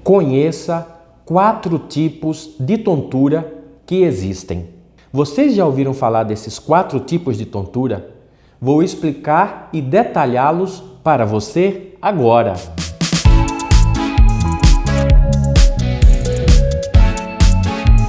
Conheça 4 tipos de tontura que existem. Vocês já ouviram falar desses 4 tipos de tontura? Vou explicar e detalhá-los para você agora.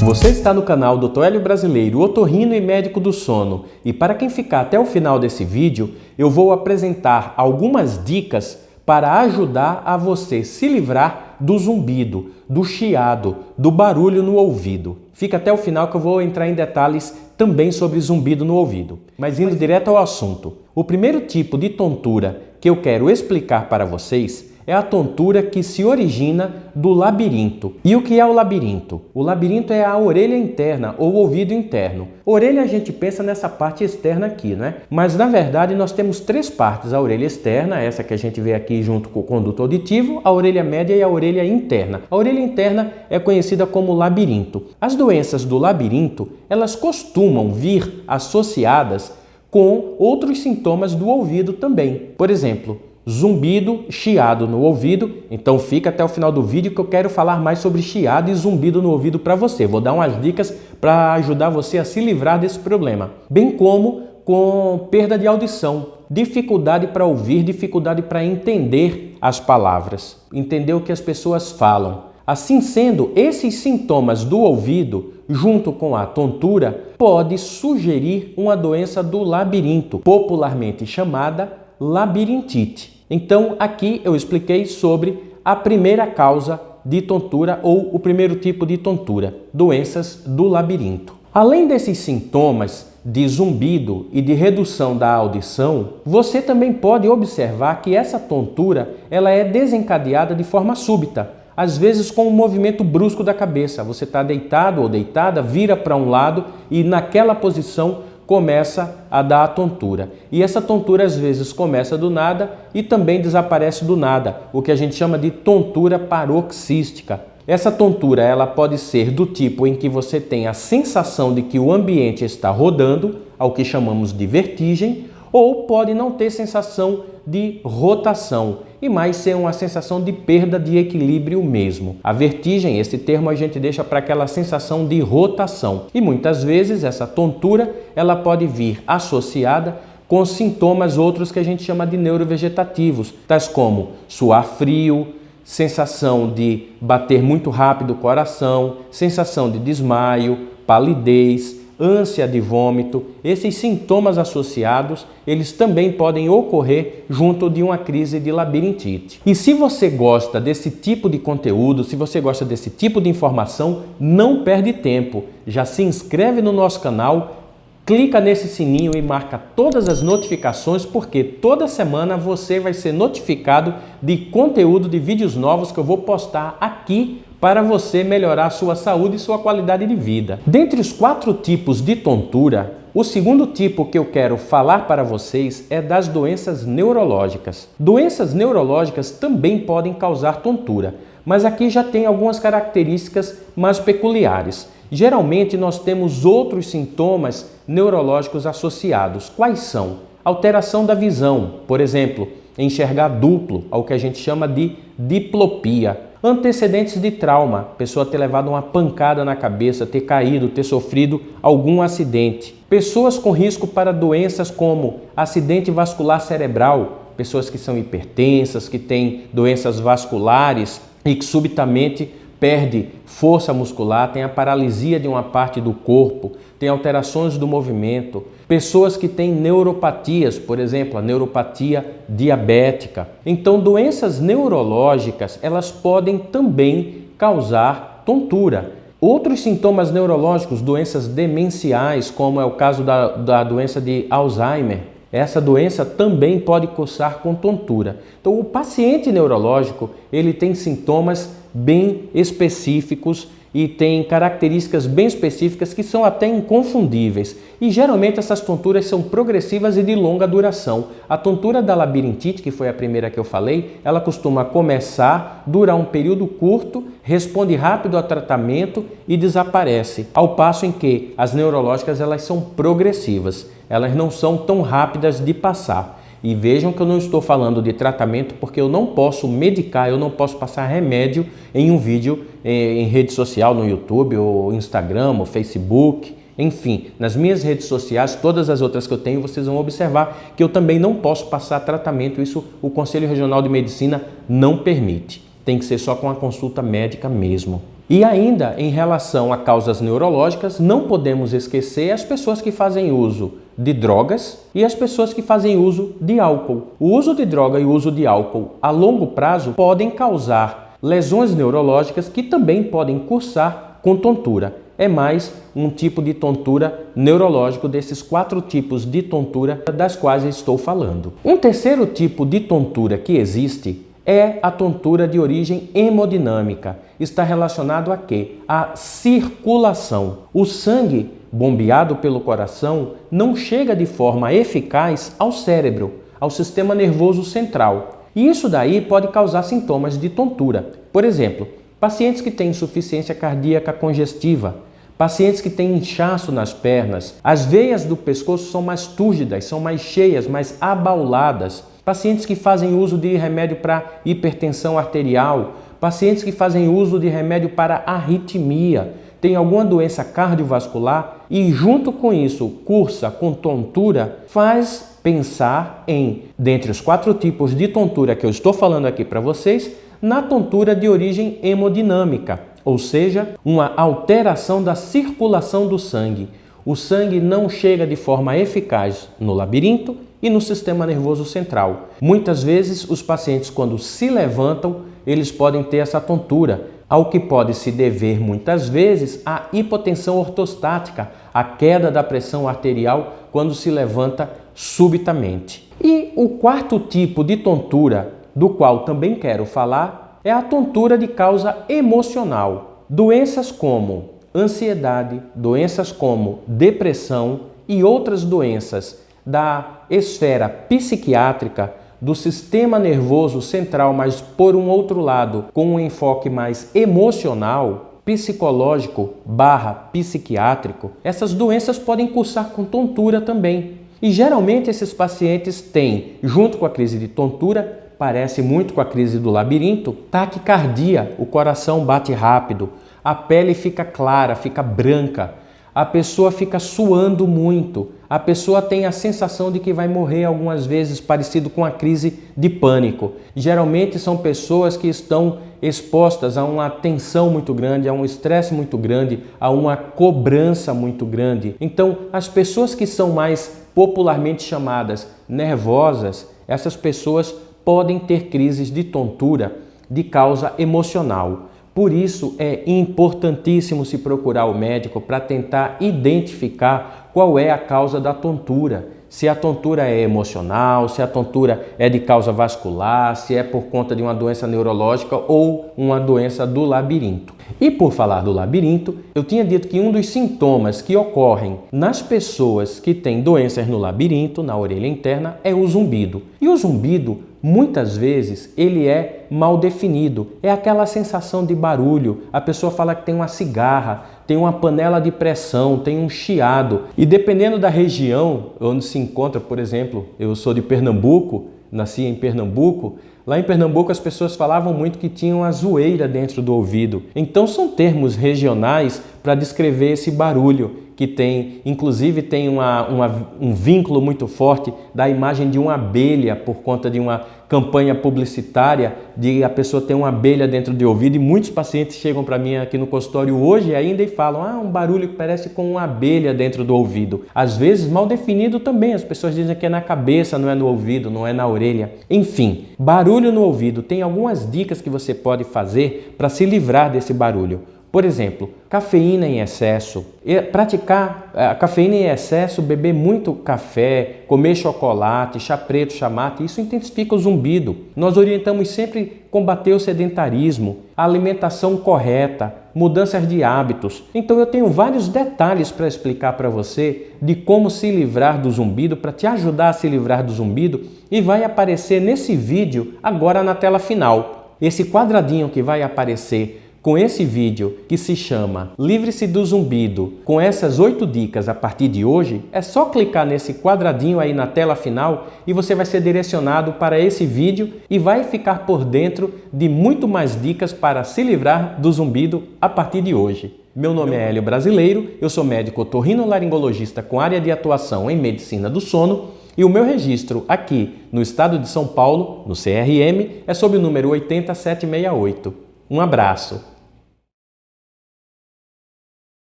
Você está no canal Dr. Hélio Brasileiro, otorrino e médico do sono. E para quem ficar até o final desse vídeo, eu vou apresentar algumas dicas para ajudar a você se livrar do zumbido, do chiado, do barulho no ouvido. Fica até o final que eu vou entrar em detalhes também sobre zumbido no ouvido. Mas indo direto ao assunto, o primeiro tipo de tontura que eu quero explicar para vocês é a tontura que se origina do labirinto. E o que é o labirinto? O labirinto é a orelha interna ou ouvido interno. Orelha a gente pensa nessa parte externa aqui, né? Mas na verdade nós temos 3 partes: a orelha externa, essa que a gente vê aqui junto com o conduto auditivo, a orelha média e a orelha interna. A orelha interna é conhecida como labirinto. As doenças do labirinto, elas costumam vir associadas com outros sintomas do ouvido também. Por exemplo, zumbido, chiado no ouvido. Então fica até o final do vídeo que eu quero falar mais sobre chiado e zumbido no ouvido para você. Vou dar umas dicas para ajudar você a se livrar desse problema. Bem como com perda de audição, dificuldade para ouvir, dificuldade para entender as palavras, entender o que as pessoas falam. Assim sendo, esses sintomas do ouvido, junto com a tontura, pode sugerir uma doença do labirinto, popularmente chamada labirintite. Então, aqui eu expliquei sobre a primeira causa de tontura ou o primeiro tipo de tontura, doenças do labirinto. Além desses sintomas de zumbido e de redução da audição, você também pode observar que essa tontura ela é desencadeada de forma súbita, às vezes com um movimento brusco da cabeça. Você está deitado ou deitada, vira para um lado e naquela posição começa a dar a tontura. E essa tontura às vezes começa do nada e também desaparece do nada, o que a gente chama de tontura paroxística. Essa tontura ela pode ser do tipo em que você tem a sensação de que o ambiente está rodando, ao que chamamos de vertigem, ou pode não ter sensação de rotação e mais ser uma sensação de perda de equilíbrio mesmo. A vertigem, esse termo a gente deixa para aquela sensação de rotação. E muitas vezes essa tontura ela pode vir associada com sintomas outros que a gente chama de neurovegetativos, tais como suar frio, sensação de bater muito rápido o coração, sensação de desmaio, palidez, ânsia de vômito. Esses sintomas associados, eles também podem ocorrer junto de uma crise de labirintite. E se você gosta desse tipo de conteúdo, se você gosta desse tipo de informação, não perde tempo. Já se inscreve no nosso canal, clica nesse sininho e marca todas as notificações, porque toda semana você vai ser notificado de conteúdo, de vídeos novos que eu vou postar aqui para você melhorar a sua saúde e sua qualidade de vida. Dentre os 4 tipos de tontura, o segundo tipo que eu quero falar para vocês é das doenças neurológicas. Doenças neurológicas também podem causar tontura, mas aqui já tem algumas características mais peculiares. Geralmente nós temos outros sintomas neurológicos associados. Quais são? Alteração da visão, por exemplo, enxergar duplo, ao que a gente chama de diplopia. Antecedentes de trauma, pessoa ter levado uma pancada na cabeça, ter caído, ter sofrido algum acidente. Pessoas com risco para doenças como acidente vascular cerebral, pessoas que são hipertensas, que têm doenças vasculares e que subitamente perde força muscular, tem a paralisia de uma parte do corpo, tem alterações do movimento. Pessoas que têm neuropatias, por exemplo, a neuropatia diabética. Então, doenças neurológicas, elas podem também causar tontura. Outros sintomas neurológicos, doenças demenciais, como é o caso da doença de Alzheimer, essa doença também pode cursar com tontura. Então, o paciente neurológico, ele tem sintomas bem específicos e tem características bem específicas que são até inconfundíveis. E geralmente essas tonturas são progressivas e de longa duração. A tontura da labirintite, que foi a primeira que eu falei, ela costuma começar, durar um período curto, responde rápido ao tratamento e desaparece. Ao passo em que as neurológicas elas são progressivas, elas não são tão rápidas de passar. E vejam que eu não estou falando de tratamento porque eu não posso medicar, eu não posso passar remédio em um vídeo em rede social, no YouTube, ou Instagram, ou Facebook, enfim, nas minhas redes sociais, todas as outras que eu tenho, vocês vão observar que eu também não posso passar tratamento, isso o Conselho Regional de Medicina não permite. Tem que ser só com a consulta médica mesmo. E ainda, em relação a causas neurológicas, não podemos esquecer as pessoas que fazem uso de drogas e as pessoas que fazem uso de álcool. O uso de droga e o uso de álcool a longo prazo podem causar lesões neurológicas que também podem cursar com tontura. É mais um tipo de tontura neurológico desses 4 tipos de tontura das quais estou falando. Um terceiro tipo de tontura que existe é a tontura de origem hemodinâmica. Está relacionado a quê? A circulação. O sangue bombeado pelo coração não chega de forma eficaz ao cérebro, ao sistema nervoso central. E isso daí pode causar sintomas de tontura. Por exemplo, pacientes que têm insuficiência cardíaca congestiva, pacientes que têm inchaço nas pernas, as veias do pescoço são mais túrgidas, são mais cheias, mais abauladas. Pacientes que fazem uso de remédio para hipertensão arterial, pacientes que fazem uso de remédio para arritmia, tem alguma doença cardiovascular e junto com isso cursa com tontura, faz pensar em, dentre os 4 tipos de tontura que eu estou falando aqui para vocês, na tontura de origem hemodinâmica, ou seja, uma alteração da circulação do sangue. O sangue não chega de forma eficaz no labirinto e no sistema nervoso central. Muitas vezes os pacientes, quando se levantam, eles podem ter essa tontura, ao que pode se dever muitas vezes à hipotensão ortostática, a queda da pressão arterial quando se levanta subitamente. E o 4º tipo de tontura, do qual também quero falar, é a tontura de causa emocional. Doenças como ansiedade, doenças como depressão e outras doenças da esfera psiquiátrica, do sistema nervoso central, mas por um outro lado, com um enfoque mais emocional, psicológico / psiquiátrico, essas doenças podem cursar com tontura também. E geralmente esses pacientes têm, junto com a crise de tontura, parece muito com a crise do labirinto, taquicardia, o coração bate rápido, a pele fica clara, fica branca, a pessoa fica suando muito, a pessoa tem a sensação de que vai morrer algumas vezes, parecido com a crise de pânico. Geralmente são pessoas que estão expostas a uma tensão muito grande, a um estresse muito grande, a uma cobrança muito grande. Então, as pessoas que são mais popularmente chamadas nervosas, essas pessoas podem ter crises de tontura de causa emocional. Por isso é importantíssimo se procurar o médico para tentar identificar qual é a causa da tontura. Se a tontura é emocional, se a tontura é de causa vascular, se é por conta de uma doença neurológica ou uma doença do labirinto. E por falar do labirinto, eu tinha dito que um dos sintomas que ocorrem nas pessoas que têm doenças no labirinto, na orelha interna, é o zumbido. E o zumbido, muitas vezes, ele é mal definido. É aquela sensação de barulho. A pessoa fala que tem uma cigarra, tem uma panela de pressão, tem um chiado. E dependendo da região onde se encontra, por exemplo, eu sou de Pernambuco, nasci em Pernambuco. Lá em Pernambuco as pessoas falavam muito que tinham uma zoeira dentro do ouvido. Então são termos regionais para descrever esse barulho que tem, inclusive tem um vínculo muito forte da imagem de uma abelha por conta de uma campanha publicitária de a pessoa ter uma abelha dentro do ouvido, e muitos pacientes chegam para mim aqui no consultório hoje ainda e falam, um barulho que parece com uma abelha dentro do ouvido. Às vezes mal definido também, as pessoas dizem que é na cabeça, não é no ouvido, não é na orelha. Enfim, barulho no ouvido, tem algumas dicas que você pode fazer para se livrar desse barulho. Por exemplo, cafeína em excesso, praticar a cafeína em excesso, beber muito café, comer chocolate, chá preto, chá mate, isso intensifica o zumbido. Nós orientamos sempre combater o sedentarismo, a alimentação correta, mudanças de hábitos. Então eu tenho vários detalhes para explicar para você de como se livrar do zumbido, para te ajudar a se livrar do zumbido, e vai aparecer nesse vídeo agora na tela final. Esse quadradinho que vai aparecer com esse vídeo que se chama Livre-se do Zumbido, com essas 8 dicas a partir de hoje, é só clicar nesse quadradinho aí na tela final e você vai ser direcionado para esse vídeo e vai ficar por dentro de muito mais dicas para se livrar do zumbido a partir de hoje. Meu nome é Hélio Brasileiro, eu sou médico otorrinolaringologista com área de atuação em medicina do sono e o meu registro aqui no estado de São Paulo, no CRM, é sob o número 80768. Um abraço!